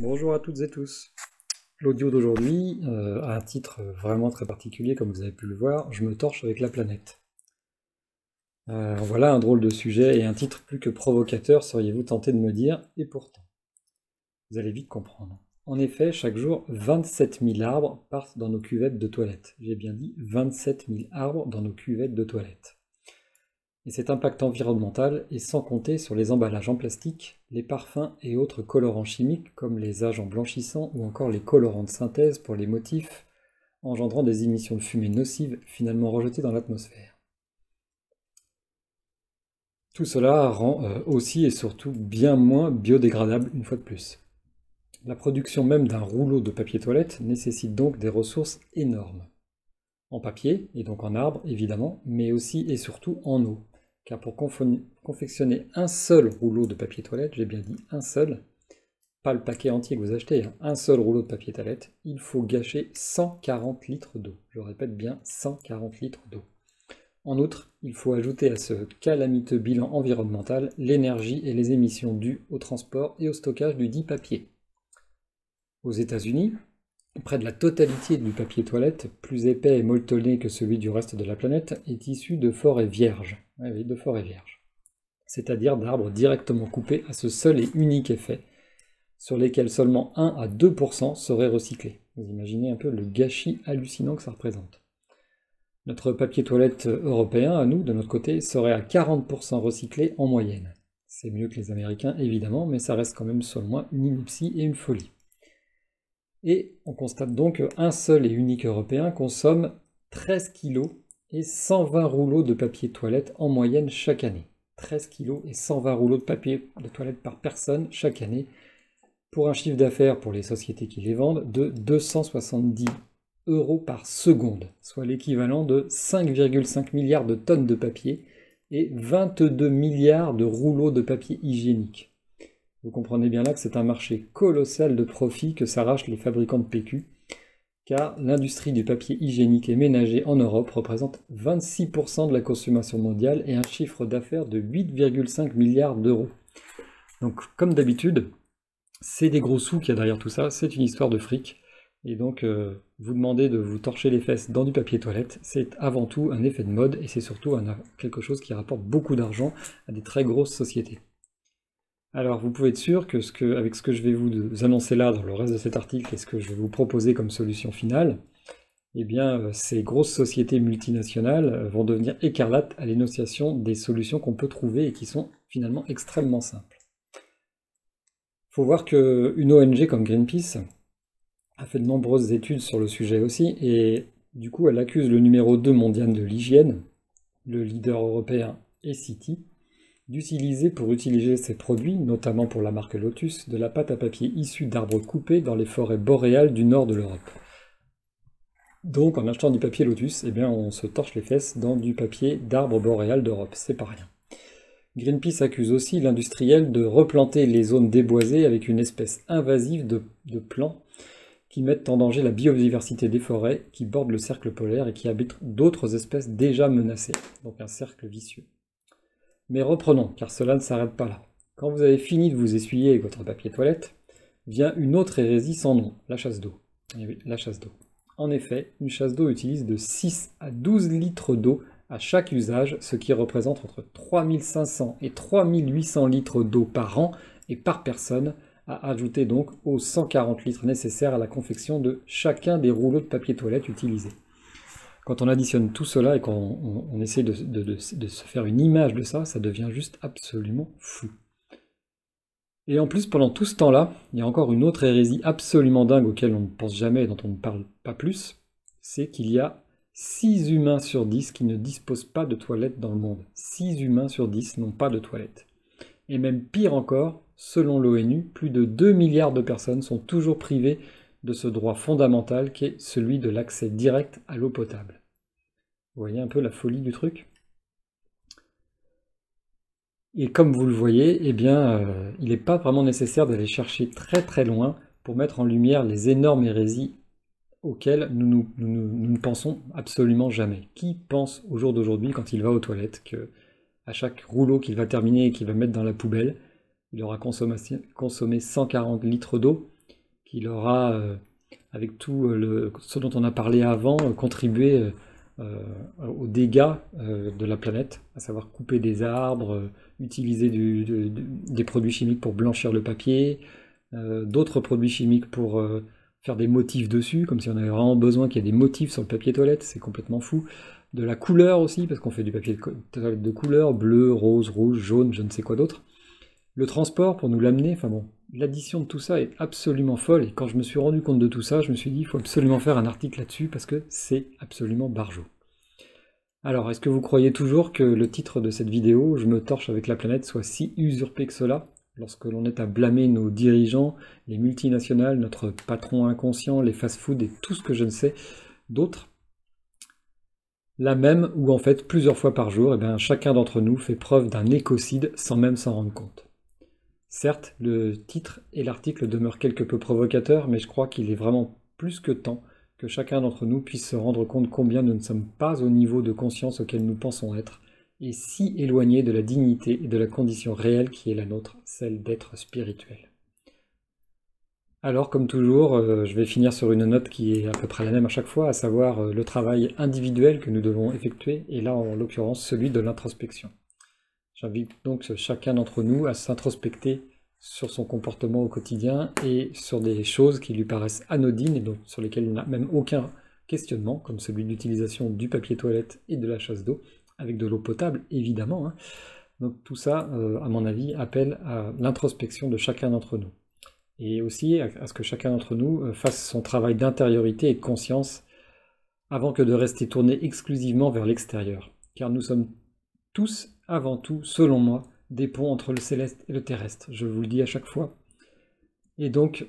Bonjour à toutes et tous. L'audio d'aujourd'hui a un titre vraiment très particulier, comme vous avez pu le voir, Je me torche avec la planète. Voilà un drôle de sujet et un titre plus que provocateur, seriez-vous tenté de me dire, et pourtant. Vous allez vite comprendre. En effet, chaque jour, 27 000 arbres partent dans nos cuvettes de toilettes. J'ai bien dit 27 000 arbres dans nos cuvettes de toilettes. Et cet impact environnemental est sans compter sur les emballages en plastique, les parfums et autres colorants chimiques comme les agents blanchissants ou encore les colorants de synthèse pour les motifs, engendrant des émissions de fumée nocives finalement rejetées dans l'atmosphère. Tout cela rend aussi et surtout bien moins biodégradable une fois de plus. La production même d'un rouleau de papier toilette nécessite donc des ressources énormes. En papier, et donc en arbre évidemment, mais aussi et surtout en eau. Car pour confectionner un seul rouleau de papier toilette, j'ai bien dit un seul, pas le paquet entier que vous achetez, un seul rouleau de papier toilette, il faut gâcher 140 litres d'eau. Je répète bien 140 litres d'eau. En outre, il faut ajouter à ce calamiteux bilan environnemental l'énergie et les émissions dues au transport et au stockage du dit papier. Aux États-Unis, près de la totalité du papier toilette, plus épais et molletonné que celui du reste de la planète, est issu de forêts vierges. Oui, de forêts vierges. C'est-à-dire d'arbres directement coupés à ce seul et unique effet, sur lesquels seulement 1 à 2% seraient recyclés. Vous imaginez un peu le gâchis hallucinant que ça représente. Notre papier toilette européen, à nous, de notre côté, serait à 40% recyclé en moyenne. C'est mieux que les Américains, évidemment, mais ça reste quand même selon moi une ineptie et une folie. Et on constate donc qu'un seul et unique Européen consomme 13 kg et 120 rouleaux de papier toilette en moyenne chaque année. 13 kg et 120 rouleaux de papier de toilette par personne chaque année, pour un chiffre d'affaires pour les sociétés qui les vendent de 270 € par seconde, soit l'équivalent de 5,5 milliards de tonnes de papier et 22 milliards de rouleaux de papier hygiénique. Vous comprenez bien là que c'est un marché colossal de profit que s'arrachent les fabricants de PQ, car l'industrie du papier hygiénique et ménager en Europe représente 26% de la consommation mondiale et un chiffre d'affaires de 8,5 milliards d'euros. Donc comme d'habitude, c'est des gros sous qu'il y a derrière tout ça, c'est une histoire de fric, et donc vous demander de vous torcher les fesses dans du papier toilette, c'est avant tout un effet de mode, et c'est surtout quelque chose qui rapporte beaucoup d'argent à des très grosses sociétés. Alors vous pouvez être sûr que, avec ce que je vais vous annoncer là dans le reste de cet article et ce que je vais vous proposer comme solution finale, eh bien ces grosses sociétés multinationales vont devenir écarlates à l'énonciation des solutions qu'on peut trouver et qui sont finalement extrêmement simples. Il faut voir qu'une ONG comme Greenpeace a fait de nombreuses études sur le sujet aussi, et du coup elle accuse le numéro 2 mondial de l'hygiène, le leader européen Essity, d'utiliser pour utiliser ces produits, notamment pour la marque Lotus, de la pâte à papier issue d'arbres coupés dans les forêts boréales du nord de l'Europe. Donc en achetant du papier Lotus, eh bien, on se torche les fesses dans du papier d'arbres boréales d'Europe, c'est pas rien. Greenpeace accuse aussi l'industriel de replanter les zones déboisées avec une espèce invasive de plants qui mettent en danger la biodiversité des forêts qui bordent le cercle polaire et qui abritent d'autres espèces déjà menacées, donc un cercle vicieux. Mais reprenons, car cela ne s'arrête pas là. Quand vous avez fini de vous essuyer avec votre papier toilette, vient une autre hérésie sans nom, la chasse d'eau. Et oui, la chasse d'eau. En effet, une chasse d'eau utilise de 6 à 12 litres d'eau à chaque usage, ce qui représente entre 3500 et 3800 litres d'eau par an et par personne, à ajouter donc aux 140 litres nécessaires à la confection de chacun des rouleaux de papier toilette utilisés. Quand on additionne tout cela et qu'on essaie de se faire une image de ça, ça devient juste absolument fou. Et en plus, pendant tout ce temps-là, il y a encore une autre hérésie absolument dingue auquel on ne pense jamais et dont on ne parle pas plus, c'est qu'il y a 6 humains sur 10 qui ne disposent pas de toilettes dans le monde. 6 humains sur 10 n'ont pas de toilettes. Et même pire encore, selon l'ONU, plus de 2 milliards de personnes sont toujours privées de ce droit fondamental qui est celui de l'accès direct à l'eau potable. Vous voyez un peu la folie du truc? Et comme vous le voyez, eh bien, il n'est pas vraiment nécessaire d'aller chercher très très loin pour mettre en lumière les énormes hérésies auxquelles nous ne pensons absolument jamais. Qui pense au jour d'aujourd'hui, quand il va aux toilettes, que à chaque rouleau qu'il va terminer et qu'il va mettre dans la poubelle, il aura consommé 140 litres d'eau qu'il aura, avec tout ce dont on a parlé avant, contribué aux dégâts de la planète, à savoir couper des arbres, utiliser des produits chimiques pour blanchir le papier, d'autres produits chimiques pour faire des motifs dessus, comme si on avait vraiment besoin qu'il y ait des motifs sur le papier toilette, c'est complètement fou. De la couleur aussi, parce qu'on fait du papier toilette de couleur, bleu, rose, rouge, jaune, je ne sais quoi d'autre. Le transport pour nous l'amener, enfin bon, l'addition de tout ça est absolument folle, et quand je me suis rendu compte de tout ça, je me suis dit, il faut absolument faire un article là-dessus, parce que c'est absolument barjot. Alors, est-ce que vous croyez toujours que le titre de cette vidéo, Je me torche avec la planète, soit si usurpé que cela, lorsque l'on est à blâmer nos dirigeants, les multinationales, notre patron inconscient, les fast-foods et tout ce que je ne sais d'autres? Là même, où en fait, plusieurs fois par jour, eh bien, chacun d'entre nous fait preuve d'un écocide sans même s'en rendre compte. Certes, le titre et l'article demeurent quelque peu provocateurs, mais je crois qu'il est vraiment plus que temps que chacun d'entre nous puisse se rendre compte combien nous ne sommes pas au niveau de conscience auquel nous pensons être, et si éloignés de la dignité et de la condition réelle qui est la nôtre, celle d'être spirituel. Alors, comme toujours, je vais finir sur une note qui est à peu près la même à chaque fois, à savoir le travail individuel que nous devons effectuer, et là, en l'occurrence, celui de l'introspection. J'invite donc chacun d'entre nous à s'introspecter sur son comportement au quotidien et sur des choses qui lui paraissent anodines et donc sur lesquelles il n'a même aucun questionnement, comme celui de l'utilisation du papier toilette et de la chasse d'eau, avec de l'eau potable évidemment. Donc tout ça, à mon avis, appelle à l'introspection de chacun d'entre nous. Et aussi à ce que chacun d'entre nous fasse son travail d'intériorité et de conscience avant que de rester tourné exclusivement vers l'extérieur. Car nous sommes tous, avant tout, selon moi, des ponts entre le céleste et le terrestre. Je vous le dis à chaque fois. Et donc,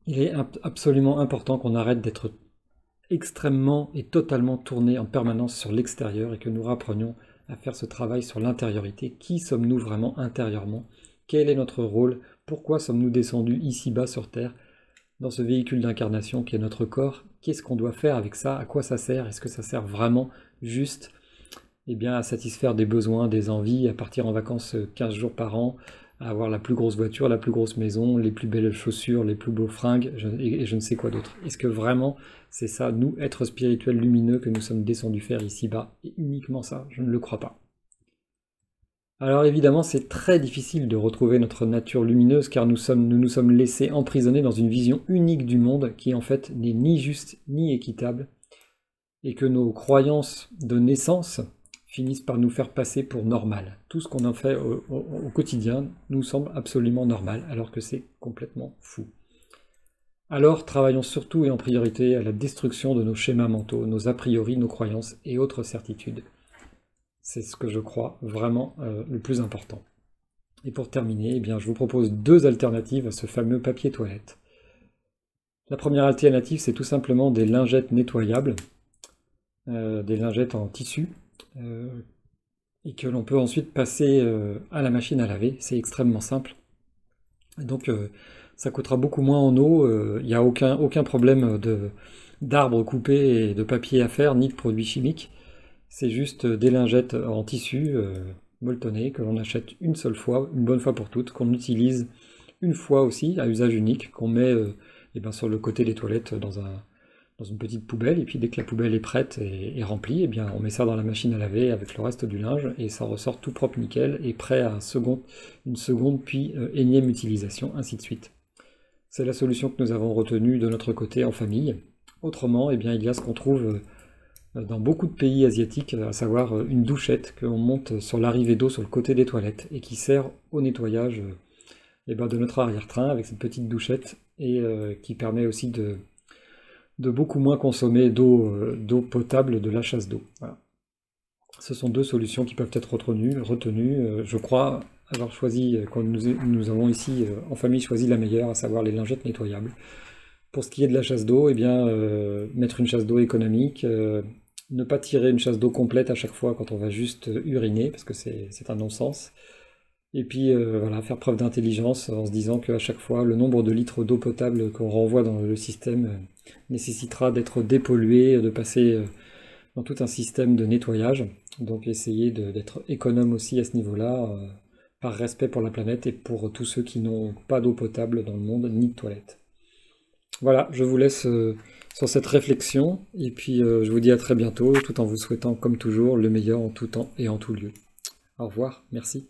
il est absolument important qu'on arrête d'être extrêmement et totalement tourné en permanence sur l'extérieur et que nous rapprenions à faire ce travail sur l'intériorité. Qui sommes-nous vraiment intérieurement? Quel est notre rôle? Pourquoi sommes-nous descendus ici-bas sur Terre, dans ce véhicule d'incarnation qui est notre corps? Qu'est-ce qu'on doit faire avec ça? À quoi ça sert? Est-ce que ça sert vraiment juste à satisfaire des besoins, des envies, à partir en vacances 15 jours par an, à avoir la plus grosse voiture, la plus grosse maison, les plus belles chaussures, les plus beaux fringues, et je ne sais quoi d'autre. Est-ce que vraiment c'est ça, nous, êtres spirituels lumineux, que nous sommes descendus faire ici-bas? Et uniquement ça? Je ne le crois pas. Alors évidemment, c'est très difficile de retrouver notre nature lumineuse car nous nous sommes laissés emprisonner dans une vision unique du monde qui en fait n'est ni juste ni équitable et que nos croyances de naissance finissent par nous faire passer pour normal. Tout ce qu'on en fait au quotidien nous semble absolument normal alors que c'est complètement fou. Alors travaillons surtout et en priorité à la destruction de nos schémas mentaux, nos a priori, nos croyances et autres certitudes. C'est ce que je crois vraiment le plus important. Et pour terminer, je vous propose 2 alternatives à ce fameux papier toilette. La première alternative, c'est tout simplement des lingettes nettoyables, des lingettes en tissu, et que l'on peut ensuite passer à la machine à laver. C'est extrêmement simple. Donc ça coûtera beaucoup moins en eau, il n'y a aucun problème d'arbres coupés et de papier à faire, ni de produits chimiques. C'est juste des lingettes en tissu molletonnées que l'on achète une seule fois, une bonne fois pour toutes, qu'on utilise une fois aussi, à usage unique, qu'on met sur le côté des toilettes dans une petite poubelle, et puis dès que la poubelle est prête et remplie, on met ça dans la machine à laver avec le reste du linge, et ça ressort tout propre nickel, et prêt à une seconde, puis énième utilisation, ainsi de suite. C'est la solution que nous avons retenue de notre côté en famille. Autrement, il y a ce qu'on trouve dans beaucoup de pays asiatiques, à savoir une douchette que l'on monte sur l'arrivée d'eau sur le côté des toilettes et qui sert au nettoyage de notre arrière-train avec cette petite douchette et qui permet aussi de beaucoup moins consommer d'eau potable de la chasse d'eau. Voilà. Ce sont 2 solutions qui peuvent être retenues. Je crois avoir choisi, quand nous avons ici en famille choisi la meilleure, à savoir les lingettes nettoyables. Pour ce qui est de la chasse d'eau, mettre une chasse d'eau économique, ne pas tirer une chasse d'eau complète à chaque fois quand on va juste uriner, parce que c'est un non-sens. Et puis faire preuve d'intelligence en se disant qu'à chaque fois, le nombre de litres d'eau potable qu'on renvoie dans le système nécessitera d'être dépollué, de passer dans tout un système de nettoyage. Donc essayer d'être économe aussi à ce niveau-là, par respect pour la planète et pour tous ceux qui n'ont pas d'eau potable dans le monde, ni de toilette. Voilà, je vous laisse sur cette réflexion, et puis je vous dis à très bientôt, tout en vous souhaitant, comme toujours, le meilleur en tout temps et en tout lieu. Au revoir, merci.